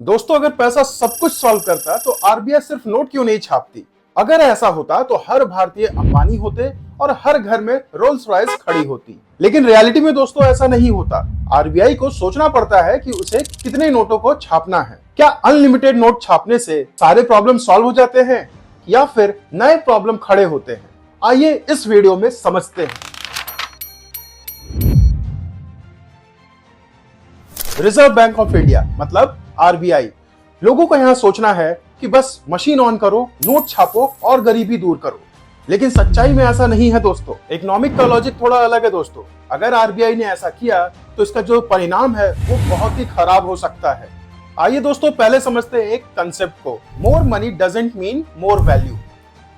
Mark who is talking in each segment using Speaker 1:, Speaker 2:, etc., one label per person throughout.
Speaker 1: दोस्तों, अगर पैसा सब कुछ सॉल्व करता तो आरबीआई सिर्फ नोट क्यों नहीं छापती। अगर ऐसा होता तो हर भारतीय अंबानी होते और हर घर में रोल्स रॉयस खड़ी होती। लेकिन रियलिटी में दोस्तों ऐसा नहीं होता। आरबीआई को सोचना पड़ता है कि उसे कितने नोटों को छापना है। क्या अनलिमिटेड नोट छापने से सारे प्रॉब्लम सॉल्व हो जाते हैं या फिर नए प्रॉब्लम खड़े होते हैं? आइए इस वीडियो में समझते हैं। रिजर्व बैंक ऑफ इंडिया मतलब आरबीआई। लोगों को यहां सोचना है कि बस मशीन ऑन करो, नोट छापो और गरीबी दूर करो। लेकिन सच्चाई में ऐसा नहीं है दोस्तों। इकोनॉमिक का लॉजिक थोड़ा अलग है दोस्तों। अगर आरबीआई ने ऐसा किया तो इसका जो परिणाम है वो बहुत ही खराब हो सकता है। आइए दोस्तों पहले समझते हैं एक कंसेप्ट को। More money doesn't mean more value.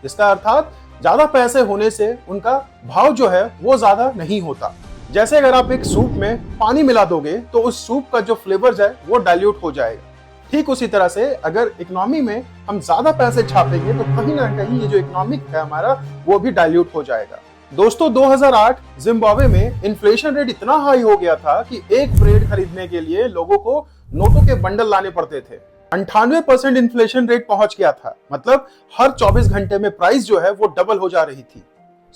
Speaker 1: इसका अर्थात ज्यादा पैसे होने से उनका भाव जो है वो ज्यादा नहीं होता। जैसे अगर आप एक सूप में पानी मिला दोगे तो उस सूप का जो फ्लेवर्स है वो डाइल्यूट हो जाएगा। ठीक उसी तरह से अगर इकोनॉमी में हम ज्यादा पैसे छापेंगे तो कहीं ना कहीं ये जो इकोनॉमिक है हमारा वो भी डाइल्यूट हो जाएगा। दोस्तों 2008 जिम्बाब्वे में इन्फ्लेशन रेट इतना हाई हो गया था कि एक ब्रेड खरीदने के लिए लोगों को नोटों के बंडल लाने पड़ते थे। 98% इन्फ्लेशन रेट पहुंच गया था। मतलब हर 24 घंटे में प्राइस जो है वो डबल हो जा रही थी।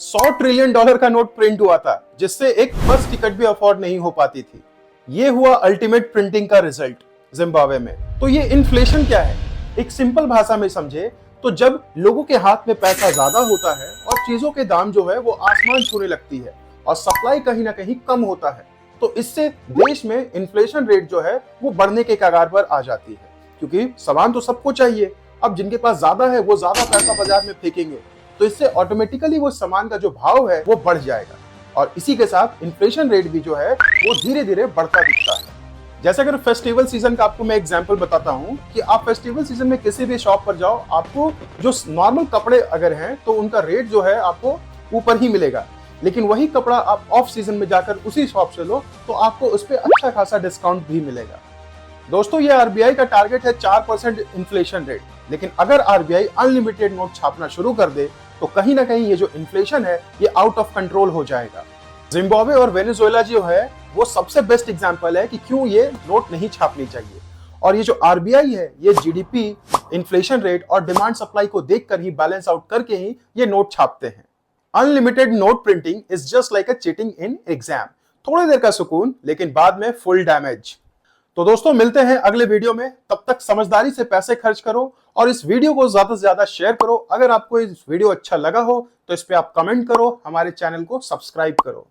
Speaker 1: $100 ट्रिलियन का नोट प्रिंट हुआ था जिससे एक बस टिकट भी अफोर्ड नहीं हो पाती थी। ये हुआ अल्टीमेट प्रिंटिंग का रिजल्ट जिम्बाब्वे में। तो ये इन्फ्लेशन क्या है? एक सिंपल भाषा में समझे तो जब लोगों के हाथ में पैसा ज्यादा होता है और चीजों के दाम जो है वो आसमान छूने लगती है और सप्लाई कहीं ना कहीं कम होता है, तो इससे देश में इन्फ्लेशन रेट जो है वो बढ़ने के कगार पर आ जाती है। क्योंकि सामान तो सबको चाहिए, अब जिनके पास ज्यादा है वो ज्यादा पैसा बाजार में फेंकेंगे तो इससे ऑटोमेटिकली वो सामान का जो भाव है वो बढ़ जाएगा और इसी के साथ इन्फ्लेशन रेट भी जो है वो धीरे धीरे बढ़ता दिखता है। जैसे अगर फेस्टिवल सीजन का आपको मैं एग्जांपल बताता हूं कि आप फेस्टिवल सीजन में किसी भी शॉप पर जाओ, आपको जो नॉर्मल कपड़े अगर हैं तो उनका रेट जो है आपको ऊपर ही मिलेगा। लेकिन वही कपड़ा आप ऑफ सीजन में जाकर उसी शॉप से लो तो आपको उस पर अच्छा खासा डिस्काउंट भी मिलेगा। दोस्तों ये आरबीआई का टारगेट है 4% इन्फ्लेशन रेट। लेकिन अगर आरबीआई अनलिमिटेड नोट छापना शुरू कर दे तो कहीं ना कहीं ये जो इन्फ्लेशन है ये आउट ऑफ कंट्रोल हो जाएगा। जिम्बाब्वे और वेनेजुएला जो है वो सबसे बेस्ट एग्जांपल है कि क्यों ये नोट नहीं छापनी चाहिए। और ये जो आरबीआई है ये जीडीपी, इन्फ्लेशन रेट और डिमांड सप्लाई को देखकर ही बैलेंस आउट करके ही ये नोट छापते हैं। Unlimited note printing is just like a cheating in exam. थोड़ी देर का सुकून लेकिन बाद में फुल डैमेज। तो दोस्तों मिलते हैं अगले वीडियो में। तब तक समझदारी से पैसे खर्च करो और इस वीडियो को ज्यादा से ज्यादा शेयर करो। अगर आपको इस वीडियो अच्छा लगा हो तो इस पे आप कमेंट करो, हमारे चैनल को सब्सक्राइब करो।